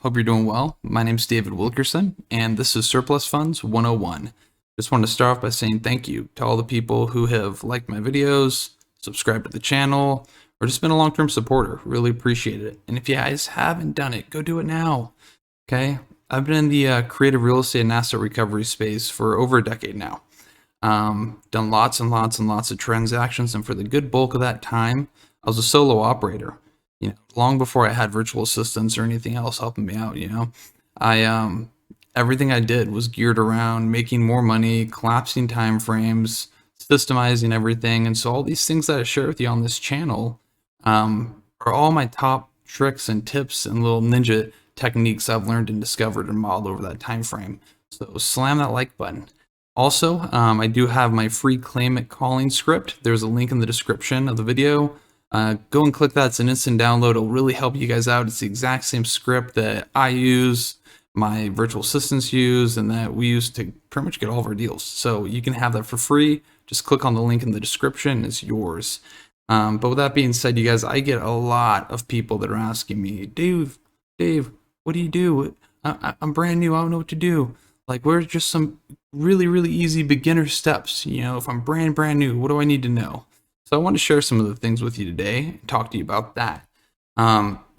Hope you're doing well. My name is David Wilkerson, and this is Surplus Funds 101. Just wanted to start off by saying thank you to all the people who have liked my videos, subscribed to the channel, or just been a long-term supporter. Really appreciate it. And if you guys haven't done it, go do it now. Okay? I've been in the creative real estate and asset recovery space for over a decade now. Done lots and lots and lots of transactions, and for the good bulk of that time, I was a solo operator. Long before I had virtual assistants or anything else helping me out. I everything I did was geared around making more money, collapsing time frames, systemizing everything. And so all these things that I share with you on this channel are all my top tricks and tips and little ninja techniques I've learned and discovered and modeled over that time frame. So slam that like button. Also, I do have my free Claim It calling script. There's a link in the description of the video. Go and click that. It's an instant download. It'll really help you guys out. It's the exact same script that I use, my virtual assistants use, and that we use to pretty much get all of our deals. So you can have that for free. Just click on the link in the description. It's yours. But with that being said, you guys, I get a lot of people that are asking me, Dave, what do you do? I'm brand new. I don't know what to do. Like, where's just some really, really easy beginner steps? If I'm brand new, what do I need to know? So I want to share some of the things with you today and talk to you about that.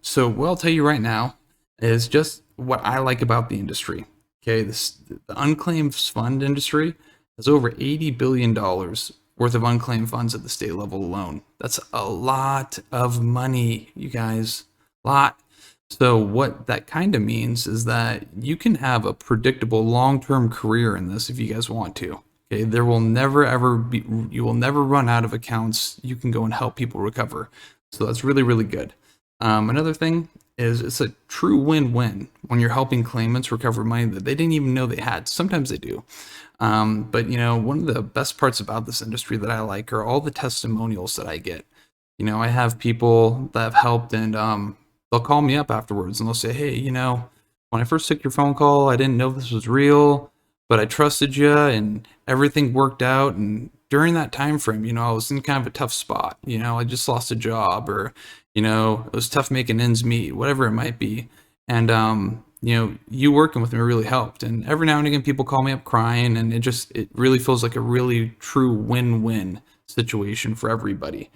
So what I'll tell you right now is just what I like about the industry. Okay, the unclaimed fund industry has over $80 billion worth of unclaimed funds at the state level alone. That's a lot of money, you guys, a lot. So what that kind of means is that you can have a predictable long-term career in this if you guys want to. Okay, there will never ever be, you will never run out of accounts you can go and help people recover. So that's really, really good. Another thing is it's a true win-win when you're helping claimants recover money that they didn't even know they had. Sometimes they do. But one of the best parts about this industry that I like are all the testimonials that I get. I have people that have helped, and they'll call me up afterwards and they'll say, hey, when I first took your phone call, I didn't know this was real, but I trusted you and everything worked out. And during that time frame, I was in kind of a tough spot. I just lost a job, or, it was tough making ends meet, whatever it might be. And, you working with me really helped. And every now and again, people call me up crying, and it really feels like a really true win-win situation for everybody.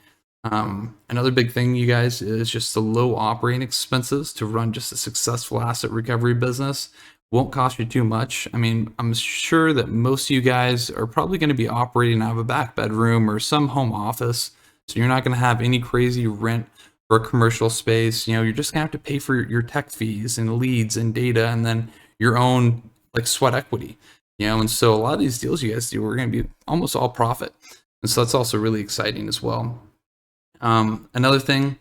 Another big thing, you guys, is just the low operating expenses to run just a successful asset recovery business. Won't cost you too much. I mean, I'm sure that most of you guys are probably going to be operating out of a back bedroom or some home office. So you're not going to have any crazy rent for a commercial space. You're just going to have to pay for your tech fees and leads and data, and then your own sweat equity. And so a lot of these deals you guys do are going to be almost all profit. And so that's also really exciting as well. Another thing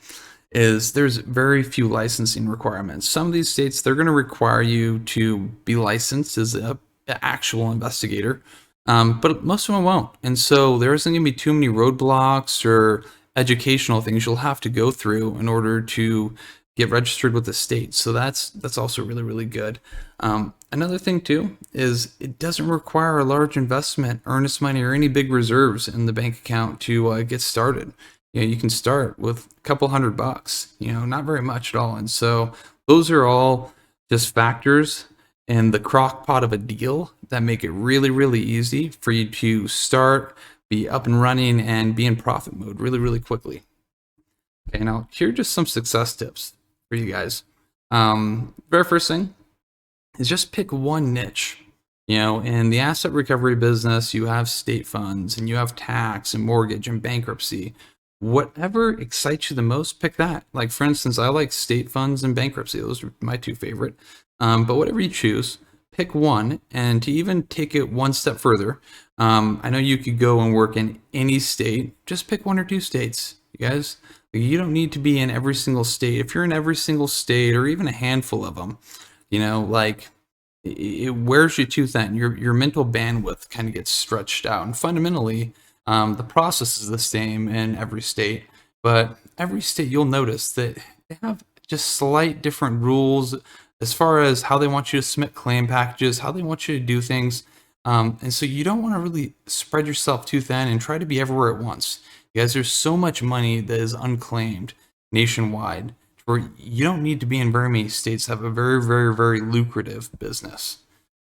is there's very few licensing requirements. Some of these states, they're going to require you to be licensed as an actual investigator, but most of them won't. And so there isn't going to be too many roadblocks or educational things you'll have to go through in order to get registered with the state. So that's also really, really good. Another thing too is it doesn't require a large investment, earnest money, or any big reserves in the bank account to get started. You can start with a couple $100, not very much at all. And so those are all just factors in the crock pot of a deal that make it really, really easy for you to start, be up and running, and be in profit mode really, really quickly. Okay, now here are just some success tips for you guys. Very first thing is just pick one niche. In the asset recovery business, you have state funds, and you have tax and mortgage and bankruptcy. Whatever excites you the most, pick that. Like, for instance, I like state funds and bankruptcy. Those are my two favorite. But whatever you choose, pick one. And to even take it one step further, I know you could go and work in any state. Just pick one or two states, you guys. You don't need to be in every single state. If you're in every single state, or even a handful of them, it wears you too thin. Your mental bandwidth kind of gets stretched out. And fundamentally, the process is the same in every state, but every state you'll notice that they have just slight different rules as far as how they want you to submit claim packages, how they want you to do things. And so you don't want to really spread yourself too thin and try to be everywhere at once. You guys, there's so much money that is unclaimed nationwide. where you don't need to be in very many states to have a very, very, very lucrative business.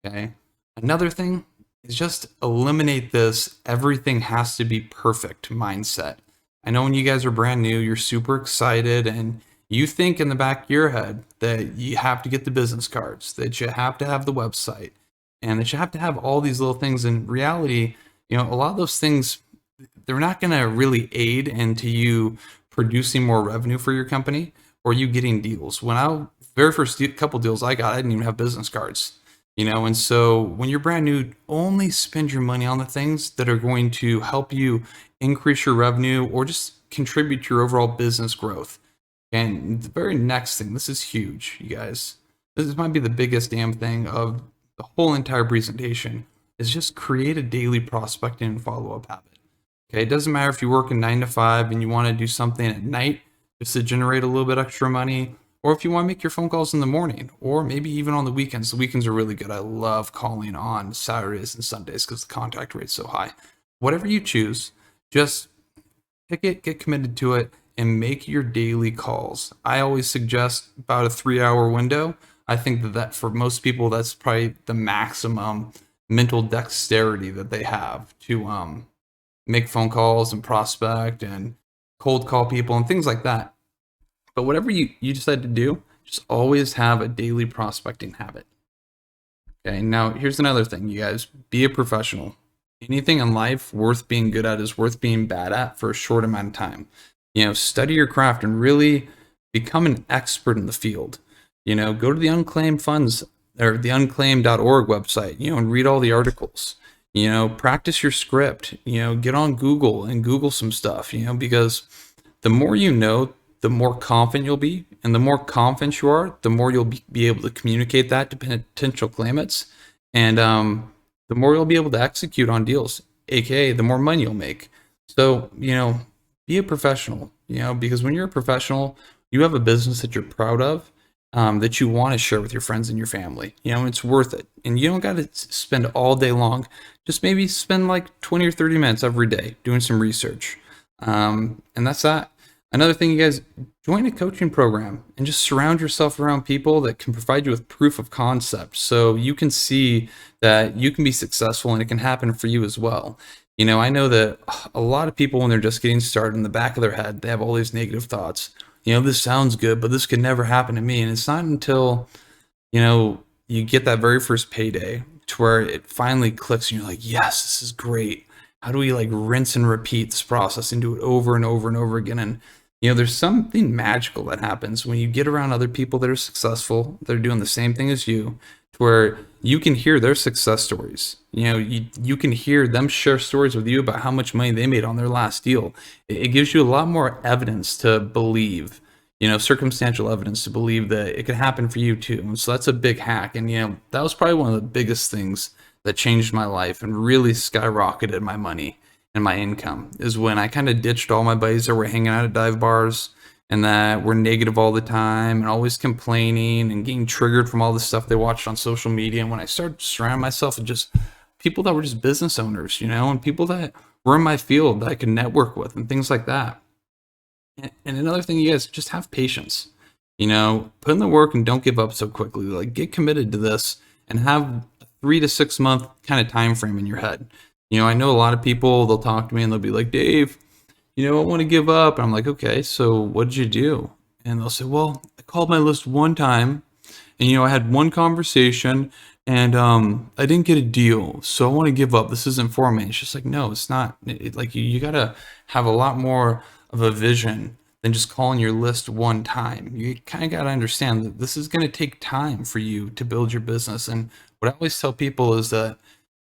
Okay. Another thing is just eliminate this everything has to be perfect mindset. I know when you guys are brand new, you're super excited and you think in the back of your head that you have to get the business cards, that you have to have the website, and that you have to have all these little things. In reality, a lot of those things, they're not going to really aid into you producing more revenue for your company or you getting deals. When very first couple deals I got, I didn't even have business cards. And so when you're brand new, only spend your money on the things that are going to help you increase your revenue or just contribute to your overall business growth. And the very next thing, this is huge, you guys. This might be the biggest damn thing of the whole entire presentation, is just create a daily prospecting and follow-up habit. Okay, it doesn't matter if you work a 9 to 5 and you want to do something at night just to generate a little bit extra money, or if you want to make your phone calls in the morning, or maybe even on the weekends. The weekends are really good. I love calling on Saturdays and Sundays because the contact rate's so high. Whatever you choose, just pick it, get committed to it, and make your daily calls. I always suggest about a 3-hour window. I think that for most people, that's probably the maximum mental dexterity that they have to make phone calls and prospect and cold call people and things like that. But whatever you decide to do, just always have a daily prospecting habit. Okay, now here's another thing, you guys. Be a professional. Anything in life worth being good at is worth being bad at for a short amount of time. Study your craft and really become an expert in the field. Go to the Unclaimed Funds or the unclaimed.org website, and read all the articles. Practice your script, get on Google and Google some stuff, because the more you know, the more confident you'll be. And the more confident you are, the more you'll be able to communicate that to potential claimants. And the more you'll be able to execute on deals, aka the more money you'll make. So, be a professional, because when you're a professional, you have a business that you're proud of, that you want to share with your friends and your family. It's worth it. And you don't got to spend all day long. Just maybe spend like 20 or 30 minutes every day doing some research. And that's that. Another thing, you guys, join a coaching program and just surround yourself around people that can provide you with proof of concept so you can see that you can be successful and it can happen for you as well. I know that a lot of people, when they're just getting started, in the back of their head, they have all these negative thoughts. This sounds good, but this could never happen to me. And it's not until, you get that very first payday to where it finally clicks and you're like, yes, this is great. How do we rinse and repeat this process and do it over and over and over again? And there's something magical that happens when you get around other people that are successful, that are doing the same thing as you, to where you can hear their success stories. You can hear them share stories with you about how much money they made on their last deal. It gives you a lot more evidence to believe, circumstantial evidence to believe that it could happen for you too. And so that's a big hack. And, that was probably one of the biggest things that changed my life and really skyrocketed my money and my income, is when I kind of ditched all my buddies that were hanging out at dive bars and that were negative all the time and always complaining and getting triggered from all the stuff they watched on social media. And when I started surrounding myself with just people that were just business owners, and people that were in my field that I could network with and things like that. And another thing, you guys, just have patience. Put in the work and don't give up so quickly. Get committed to this and have a 3 to 6 month kind of time frame in your head. I know a lot of people, they'll talk to me and they'll be like, Dave, I want to give up. And I'm like, okay, so what did you do? And they'll say, well, I called my list one time and, I had one conversation and I didn't get a deal. So I want to give up. This isn't for me. It's just like, no, it's not. You got to have a lot more of a vision than just calling your list one time. You kind of got to understand that this is going to take time for you to build your business. And what I always tell people is that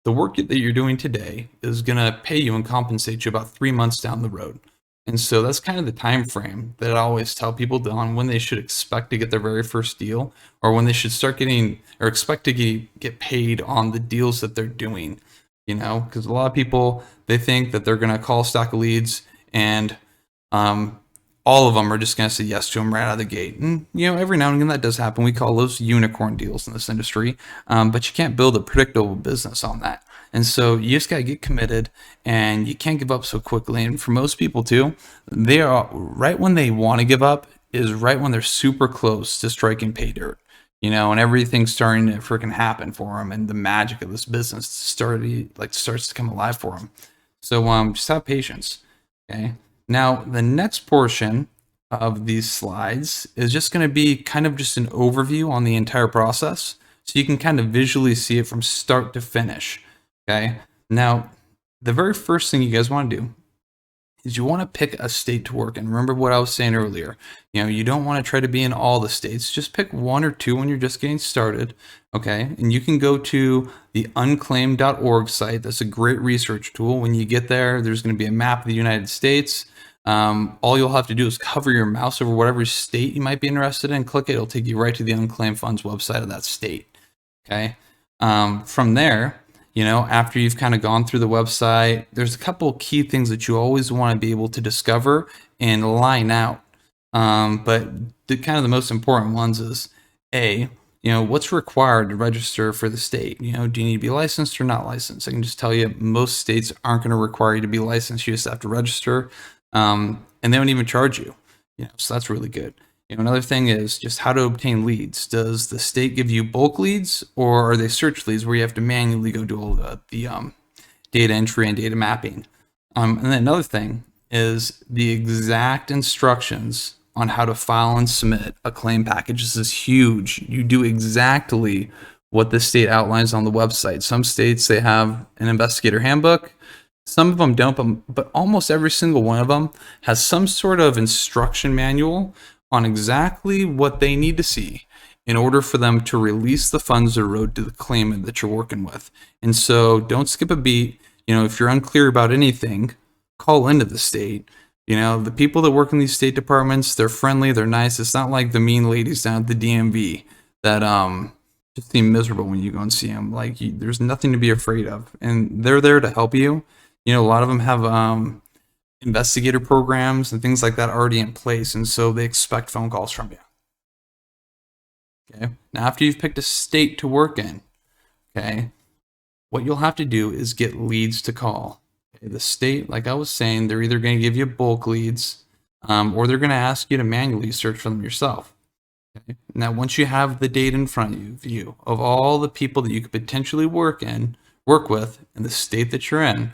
the work that you're doing today is going to pay you and compensate you about 3 months down the road. And so that's kind of the time frame that I always tell people on when they should expect to get their very first deal, or when they should start getting or expect to get paid on the deals that they're doing. Because a lot of people, they think that they're going to call a stack of leads and all of them are just going to say yes to them right out of the gate. And, every now and again that does happen. We call those unicorn deals in this industry. But you can't build a predictable business on that. And so you just got to get committed and you can't give up so quickly. And for most people too, they are right when they want to give up is right when they're super close to striking pay dirt, and everything's starting to freaking happen for them, and the magic of this business starts to come alive for them. So just have patience. Okay. Now the next portion of these slides is just going to be kind of just an overview on the entire process, so you can kind of visually see it from start to finish. Okay. Now, the very first thing you guys want to do is you want to pick a state to work in. Remember what I was saying earlier. You don't want to try to be in all the states. Just pick one or two when you're just getting started. Okay. And you can go to the unclaimed.org site. That's a great research tool. When you get there, there's going to be a map of the United States. All you'll have to do is hover your mouse over whatever state you might be interested in, click it. It'll take you right to the Unclaimed Funds website of that state. Okay. From there, after you've kind of gone through the website, there's a couple key things that you always want to be able to discover and line out. But the most important ones is what's required to register for the state? Do you need to be licensed or not licensed? I can just tell you, most states aren't going to require you to be licensed. You just have to register, and they don't even charge you. So that's really good. Another thing is just how to obtain leads. Does the state give you bulk leads, or are they search leads where you have to manually go do all the data entry and data mapping? And then another thing is the exact instructions on how to file and submit a claim package. This is huge. You do exactly what the state outlines on the website. Some states, they have an investigator handbook. Some of them don't, but almost every single one of them has some sort of instruction manual on exactly what they need to see in order for them to release the funds or road to the claimant that you're working with. And so don't skip a beat. If you're unclear about anything, call into the state. The people that work in these state departments, they're friendly, they're nice. It's not like the mean ladies down at the DMV that just seem miserable when you go and see them. There's nothing to be afraid of, and they're there to help you. A lot of them have investigator programs and things like that already in place, and so they expect phone calls from you. Okay. Now, after you've picked a state to work in, okay, what you'll have to do is get leads to call. Okay. The state, like I was saying, they're either going to give you bulk leads, or they're going to ask you to manually search for them yourself. Okay. Now, once you have the data in front of you of all the people that you could potentially work with in the state that you're in,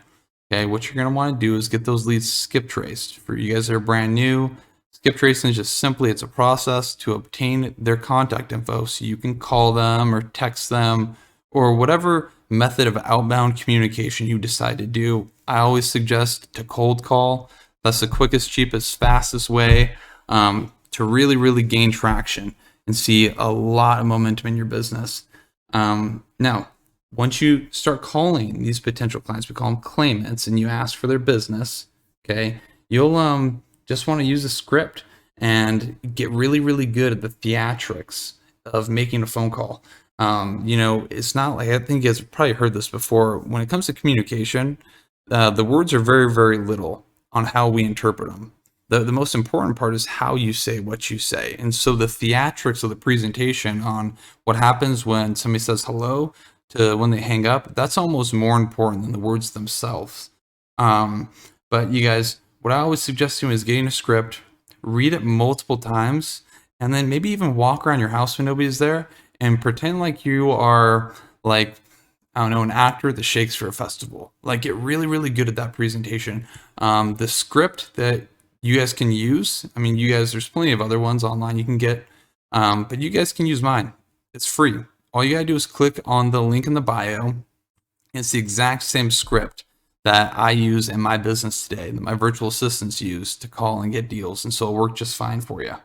okay, what you're going to want to do is get those leads skip traced. For you guys that are brand new, skip tracing is just simply, it's a process to obtain their contact info so you can call them or text them or whatever method of outbound communication you decide to do. I always suggest to cold call. That's the quickest, cheapest, fastest way to really, really gain traction and see a lot of momentum in your business. Now, once you start calling these potential clients, we call them claimants, and you ask for their business, okay, you'll just want to use a script and get really, really good at the theatrics of making a phone call. It's not like, I think you guys have probably heard this before. When it comes to communication, the words are very, very little on how we interpret them. The most important part is how you say what you say. And so the theatrics of the presentation on what happens when somebody says hello to when they hang up, that's almost more important than the words themselves. But you guys, what I always suggest doing is getting a script, read it multiple times, and then maybe even walk around your house when nobody's there and pretend like you are an actor that shakes for a festival. Get really, really good at that presentation. The script that you guys can use, there's plenty of other ones online you can get, but you guys can use mine. It's free. All you gotta do is click on the link in the bio. It's the exact same script that I use in my business today, that my virtual assistants use to call and get deals, and so it'll work just fine for you.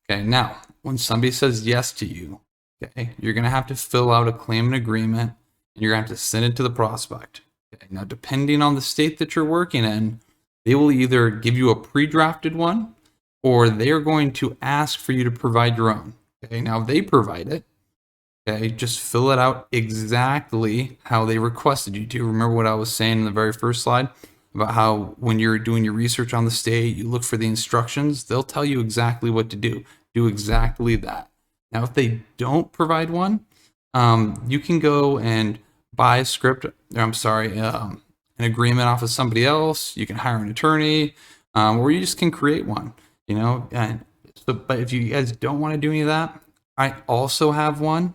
Okay, now, when somebody says yes to you, okay, you're gonna have to fill out a claimant agreement, and you're gonna have to send it to the prospect. Okay, now, depending on the state that you're working in, they will either give you a pre-drafted one, or they are going to ask for you to provide your own. Okay, now if they provide it, okay, just fill it out exactly how they requested you to. Remember what I was saying in the very first slide about how when you're doing your research on the state, you look for the instructions. They'll tell you exactly what to do. Do exactly that. Now, if they don't provide one, you can go and buy a script, an agreement off of somebody else. You can hire an attorney, or you just can create one. you know. And so, but if you guys don't want to do any of that, I also have one.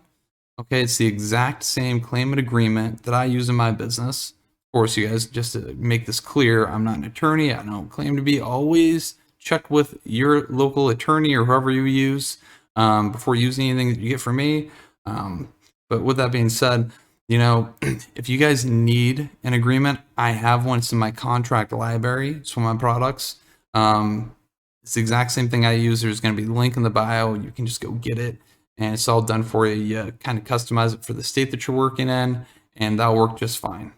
Okay, it's the exact same claimant agreement that I use in my business. Of course, you guys, just to make this clear, I'm not an attorney. I don't claim to be. Always check with your local attorney or whoever you use before using anything that you get from me. But with that being said, you know, if you guys need an agreement, I have one. It's in my contract library. It's for my products. It's the exact same thing I use. There's going to be a link in the bio. You can just go get it, and it's all done for you. You kind of customize it for the state that you're working in, and that'll work just fine.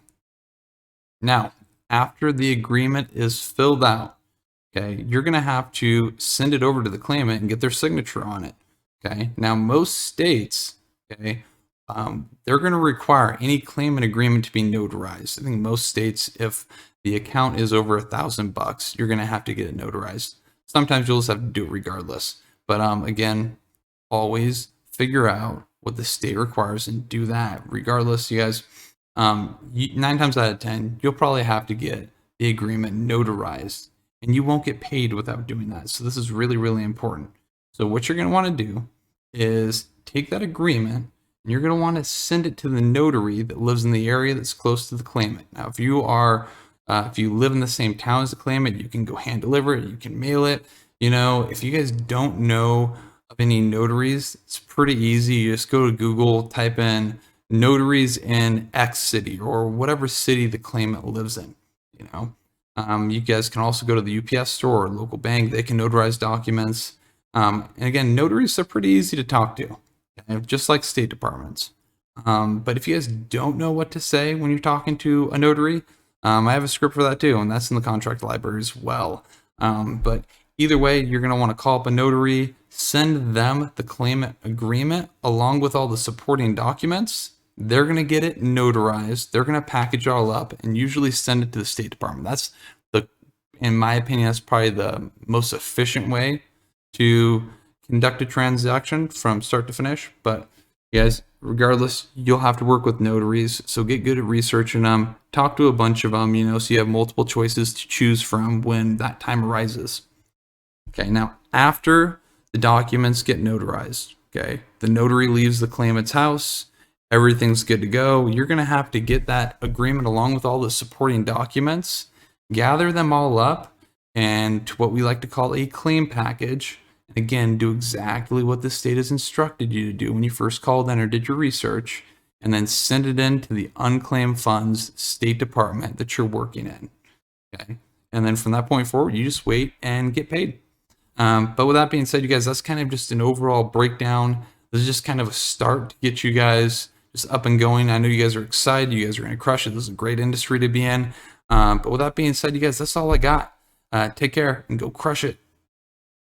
Now, after the agreement is filled out, okay, you're going to have to send it over to the claimant and get their signature on it. Okay, now most states, okay, they're going to require any claimant agreement to be notarized. I think most states, if the account is over $1,000, you're going to have to get it notarized. Sometimes you'll just have to do it regardless. But again, always figure out what the state requires and do that regardless. You guys, 9 times out of 10, you'll probably have to get the agreement notarized, and you won't get paid without doing that. So this is really, really important. So what you're going to want to do is take that agreement, and you're going to want to send it to the notary that lives in the area that's close to the claimant. Now, if you live in the same town as the claimant, you can go hand deliver it, you can mail it. You know, if you guys don't know of any notaries, it's pretty easy. You just go to Google, type in notaries in X city or whatever city the claimant lives in. You know, you guys can also go to the UPS store or local bank. They can notarize documents. And again, notaries are pretty easy to talk to, okay? Just like state departments. But if you guys don't know what to say when you're talking to a notary, I have a script for that too, and that's in the contract library as well. But either way, you're going to want to call up a notary, send them the claimant agreement along with all the supporting documents. They're going to get it notarized. They're going to package it all up and usually send it to the State Department. That's in my opinion, that's probably the most efficient way to conduct a transaction from start to finish. But you guys, regardless, you'll have to work with notaries. So get good at researching them, talk to a bunch of them, you know, so you have multiple choices to choose from when that time arises. Okay, now after the documents get notarized, okay, the notary leaves the claimant's house, everything's good to go. You're going to have to get that agreement along with all the supporting documents, gather them all up, and to what we like to call a claim package. Again, do exactly what the state has instructed you to do when you first called in or did your research, and then send it in to the Unclaimed Funds State Department that you're working in. Okay, and then from that point forward, you just wait and get paid. But with that being said, you guys, that's kind of just an overall breakdown. This is just kind of a start to get you guys just up and going. I know you guys are excited. You guys are going to crush it. This is a great industry to be in. But with that being said, you guys, that's all I got. Take care and go crush it.